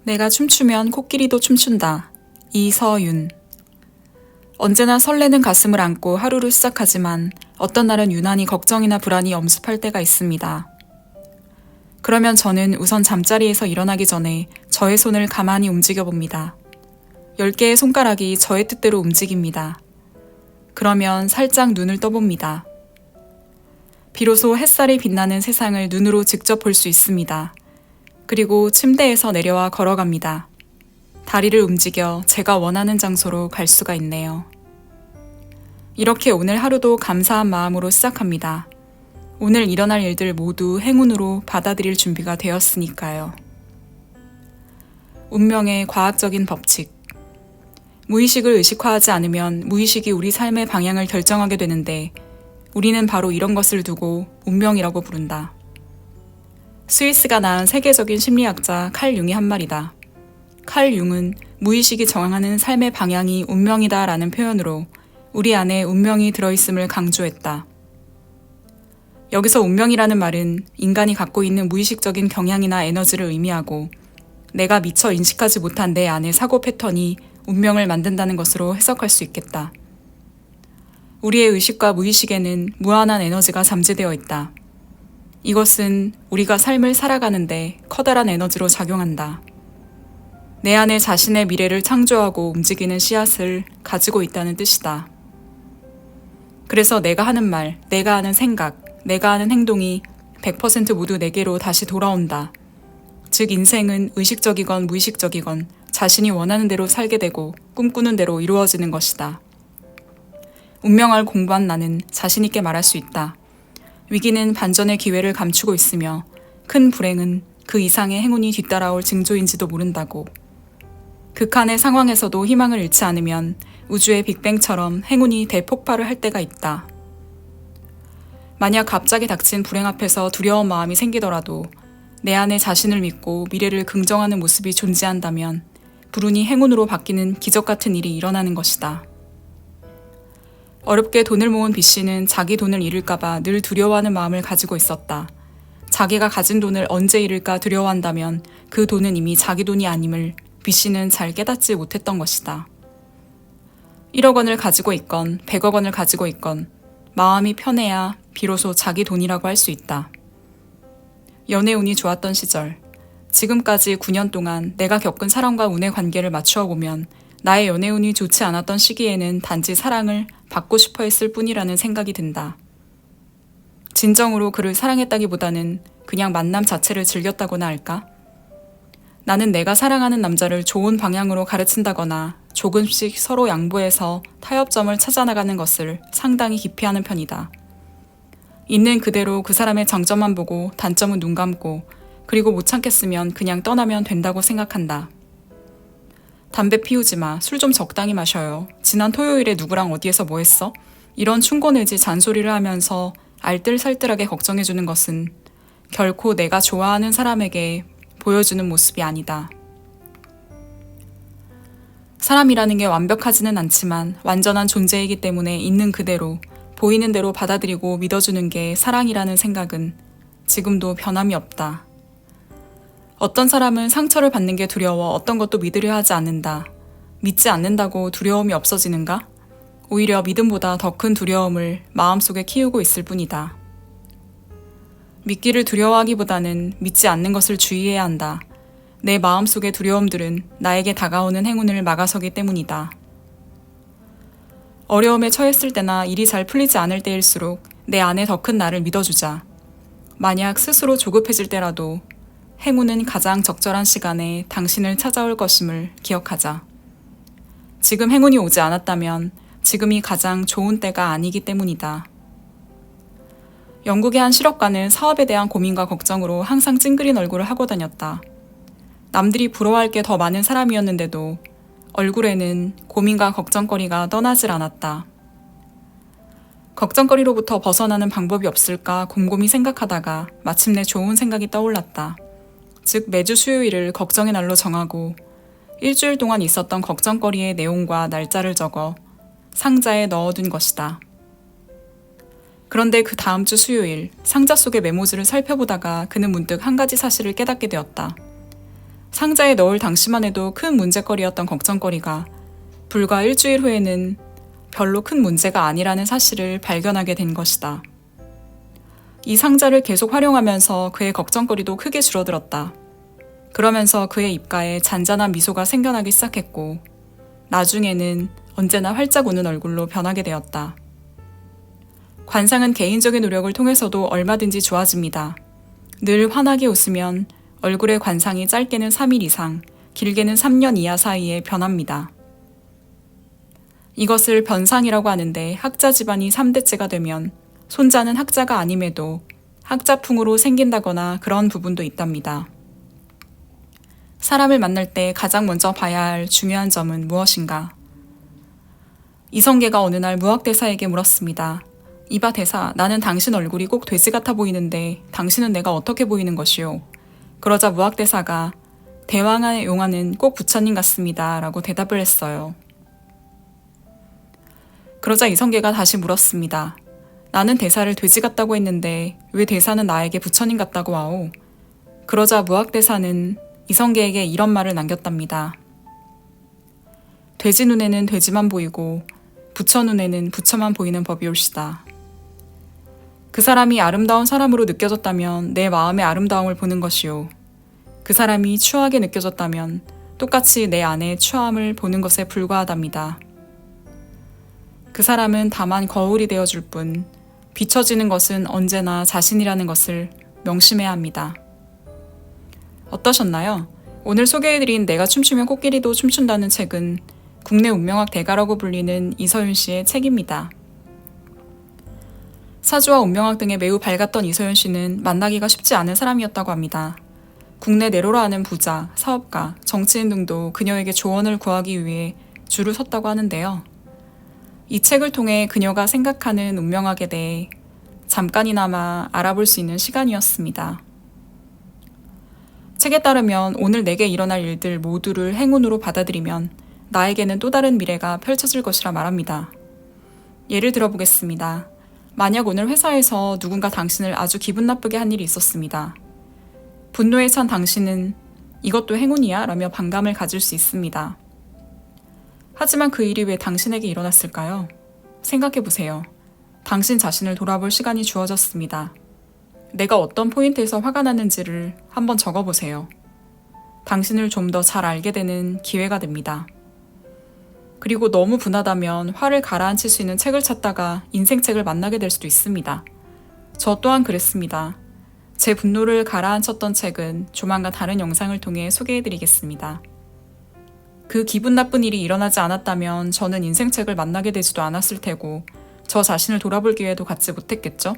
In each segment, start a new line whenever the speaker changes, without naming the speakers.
내가 춤추면 코끼리도 춤춘다. 이서윤. 언제나 설레는 가슴을 안고 하루를 시작하지만 어떤 날은 유난히 걱정이나 불안이 엄습할 때가 있습니다. 그러면 저는 우선 잠자리에서 일어나기 전에 저의 손을 가만히 움직여 봅니다. 10개의 손가락이 저의 뜻대로 움직입니다. 그러면 살짝 눈을 떠봅니다. 비로소 햇살이 빛나는 세상을 눈으로 직접 볼 수 있습니다. 그리고 침대에서 내려와 걸어갑니다. 다리를 움직여 제가 원하는 장소로 갈 수가 있네요. 이렇게 오늘 하루도 감사한 마음으로 시작합니다. 오늘 일어날 일들 모두 행운으로 받아들일 준비가 되었으니까요. 운명의 과학적인 법칙. 무의식을 의식화하지 않으면 무의식이 우리 삶의 방향을 결정하게 되는데 우리는 바로 이런 것을 두고 운명이라고 부른다. 스위스가 낳은 세계적인 심리학자 칼 융이 한 말이다. 칼 융은 무의식이 정하는 삶의 방향이 운명이다 라는 표현으로 우리 안에 운명이 들어있음을 강조했다. 여기서 운명이라는 말은 인간이 갖고 있는 무의식적인 경향이나 에너지를 의미하고 내가 미처 인식하지 못한 내 안의 사고 패턴이 운명을 만든다는 것으로 해석할 수 있겠다. 우리의 의식과 무의식에는 무한한 에너지가 잠재되어 있다. 이것은 우리가 삶을 살아가는데 커다란 에너지로 작용한다. 내 안에 자신의 미래를 창조하고 움직이는 씨앗을 가지고 있다는 뜻이다. 그래서 내가 하는 말, 내가 하는 생각, 내가 하는 행동이 100% 모두 내게로 다시 돌아온다. 즉 인생은 의식적이건 무의식적이건 자신이 원하는 대로 살게 되고 꿈꾸는 대로 이루어지는 것이다. 운명을 공부한 나는 자신 있게 말할 수 있다. 위기는 반전의 기회를 감추고 있으며 큰 불행은 그 이상의 행운이 뒤따라올 징조인지도 모른다고. 극한의 상황에서도 희망을 잃지 않으면 우주의 빅뱅처럼 행운이 대폭발을 할 때가 있다. 만약 갑자기 닥친 불행 앞에서 두려운 마음이 생기더라도 내 안에 자신을 믿고 미래를 긍정하는 모습이 존재한다면 불운이 행운으로 바뀌는 기적 같은 일이 일어나는 것이다. 어렵게 돈을 모은 B씨는 자기 돈을 잃을까봐 늘 두려워하는 마음을 가지고 있었다. 자기가 가진 돈을 언제 잃을까 두려워한다면 그 돈은 이미 자기 돈이 아님을 B씨는 잘 깨닫지 못했던 것이다. 1억 원을 가지고 있건 100억 원을 가지고 있건 마음이 편해야 비로소 자기 돈이라고 할 수 있다. 연애 운이 좋았던 시절, 지금까지 9년 동안 내가 겪은 사람과 운의 관계를 맞추어 보면 나의 연애운이 좋지 않았던 시기에는 단지 사랑을 받고 싶어 했을 뿐이라는 생각이 든다. 진정으로 그를 사랑했다기보다는 그냥 만남 자체를 즐겼다고나 할까? 나는 내가 사랑하는 남자를 좋은 방향으로 가르친다거나 조금씩 서로 양보해서 타협점을 찾아나가는 것을 상당히 기피하는 편이다. 있는 그대로 그 사람의 장점만 보고 단점은 눈 감고 그리고 못 참겠으면 그냥 떠나면 된다고 생각한다. 담배 피우지 마. 술 좀 적당히 마셔요. 지난 토요일에 누구랑 어디에서 뭐 했어? 이런 충고내지 잔소리를 하면서 알뜰살뜰하게 걱정해주는 것은 결코 내가 좋아하는 사람에게 보여주는 모습이 아니다. 사람이라는 게 완벽하지는 않지만 완전한 존재이기 때문에 있는 그대로 보이는 대로 받아들이고 믿어주는 게 사랑이라는 생각은 지금도 변함이 없다. 어떤 사람은 상처를 받는 게 두려워 어떤 것도 믿으려 하지 않는다. 믿지 않는다고 두려움이 없어지는가? 오히려 믿음보다 더 큰 두려움을 마음속에 키우고 있을 뿐이다. 믿기를 두려워하기보다는 믿지 않는 것을 주의해야 한다. 내 마음속의 두려움들은 나에게 다가오는 행운을 막아서기 때문이다. 어려움에 처했을 때나 일이 잘 풀리지 않을 때일수록 내 안에 더 큰 나를 믿어주자. 만약 스스로 조급해질 때라도 행운은 가장 적절한 시간에 당신을 찾아올 것임을 기억하자. 지금 행운이 오지 않았다면 지금이 가장 좋은 때가 아니기 때문이다. 영국의 한 실업가는 사업에 대한 고민과 걱정으로 항상 찡그린 얼굴을 하고 다녔다. 남들이 부러워할 게 더 많은 사람이었는데도 얼굴에는 고민과 걱정거리가 떠나질 않았다. 걱정거리로부터 벗어나는 방법이 없을까 곰곰이 생각하다가 마침내 좋은 생각이 떠올랐다. 즉 매주 수요일을 걱정의 날로 정하고 일주일 동안 있었던 걱정거리의 내용과 날짜를 적어 상자에 넣어둔 것이다. 그런데 그 다음 주 수요일 상자 속의 메모지를 살펴보다가 그는 문득 한 가지 사실을 깨닫게 되었다. 상자에 넣을 당시만 해도 큰 문제거리였던 걱정거리가 불과 일주일 후에는 별로 큰 문제가 아니라는 사실을 발견하게 된 것이다. 이 상자를 계속 활용하면서 그의 걱정거리도 크게 줄어들었다. 그러면서 그의 입가에 잔잔한 미소가 생겨나기 시작했고 나중에는 언제나 활짝 웃는 얼굴로 변하게 되었다. 관상은 개인적인 노력을 통해서도 얼마든지 좋아집니다. 늘 환하게 웃으면 얼굴의 관상이 짧게는 3일 이상, 길게는 3년 이하 사이에 변합니다. 이것을 변상이라고 하는데 학자 집안이 3대째가 되면 손자는 학자가 아님에도 학자풍으로 생긴다거나 그런 부분도 있답니다. 사람을 만날 때 가장 먼저 봐야 할 중요한 점은 무엇인가? 이성계가 어느 날 무학대사에게 물었습니다. 이봐 대사, 나는 당신 얼굴이 꼭 돼지 같아 보이는데 당신은 내가 어떻게 보이는 것이오? 그러자 무학대사가 대왕의 용화는 꼭 부처님 같습니다 라고 대답을 했어요. 그러자 이성계가 다시 물었습니다. 나는 대사를 돼지 같다고 했는데 왜 대사는 나에게 부처님 같다고 하오? 그러자 무학대사는 이성계에게 이런 말을 남겼답니다. 돼지 눈에는 돼지만 보이고 부처 눈에는 부처만 보이는 법이올시다. 그 사람이 아름다운 사람으로 느껴졌다면 내 마음의 아름다움을 보는 것이요. 그 사람이 추하게 느껴졌다면 똑같이 내 안의 추함을 보는 것에 불과하답니다. 그 사람은 다만 거울이 되어줄 뿐 비춰지는 것은 언제나 자신이라는 것을 명심해야 합니다. 어떠셨나요? 오늘 소개해드린 내가 춤추면 코끼리도 춤춘다는 책은 국내 운명학 대가라고 불리는 이서윤 씨의 책입니다. 사주와 운명학 등에 매우 밝았던 이서윤 씨는 만나기가 쉽지 않은 사람이었다고 합니다. 국내 내로라 하는 부자, 사업가, 정치인 등도 그녀에게 조언을 구하기 위해 줄을 섰다고 하는데요. 이 책을 통해 그녀가 생각하는 운명학에 대해 잠깐이나마 알아볼 수 있는 시간이었습니다. 책에 따르면 오늘 내게 일어날 일들 모두를 행운으로 받아들이면 나에게는 또 다른 미래가 펼쳐질 것이라 말합니다. 예를 들어보겠습니다. 만약 오늘 회사에서 누군가 당신을 아주 기분 나쁘게 한 일이 있었습니다. 분노에 찬 당신은 이것도 행운이야? 라며 반감을 가질 수 있습니다. 하지만 그 일이 왜 당신에게 일어났을까요? 생각해보세요. 당신 자신을 돌아볼 시간이 주어졌습니다. 내가 어떤 포인트에서 화가 나는지를 한번 적어보세요. 당신을 좀 더 잘 알게 되는 기회가 됩니다. 그리고 너무 분하다면 화를 가라앉힐 수 있는 책을 찾다가 인생책을 만나게 될 수도 있습니다. 저 또한 그랬습니다. 제 분노를 가라앉혔던 책은 조만간 다른 영상을 통해 소개해드리겠습니다. 그 기분 나쁜 일이 일어나지 않았다면 저는 인생책을 만나게 되지도 않았을 테고 저 자신을 돌아볼 기회도 갖지 못했겠죠?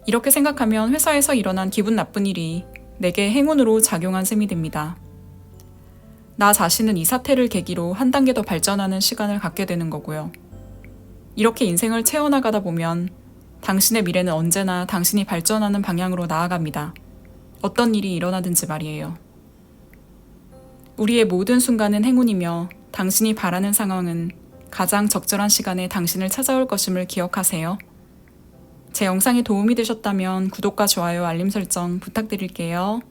이렇게 생각하면 회사에서 일어난 기분 나쁜 일이 내게 행운으로 작용한 셈이 됩니다. 나 자신은 이 사태를 계기로 한 단계 더 발전하는 시간을 갖게 되는 거고요. 이렇게 인생을 채워나가다 보면 당신의 미래는 언제나 당신이 발전하는 방향으로 나아갑니다. 어떤 일이 일어나든지 말이에요. 우리의 모든 순간은 행운이며 당신이 바라는 상황은 가장 적절한 시간에 당신을 찾아올 것임을 기억하세요. 제 영상이 도움이 되셨다면 구독과 좋아요, 알림 설정 부탁드릴게요.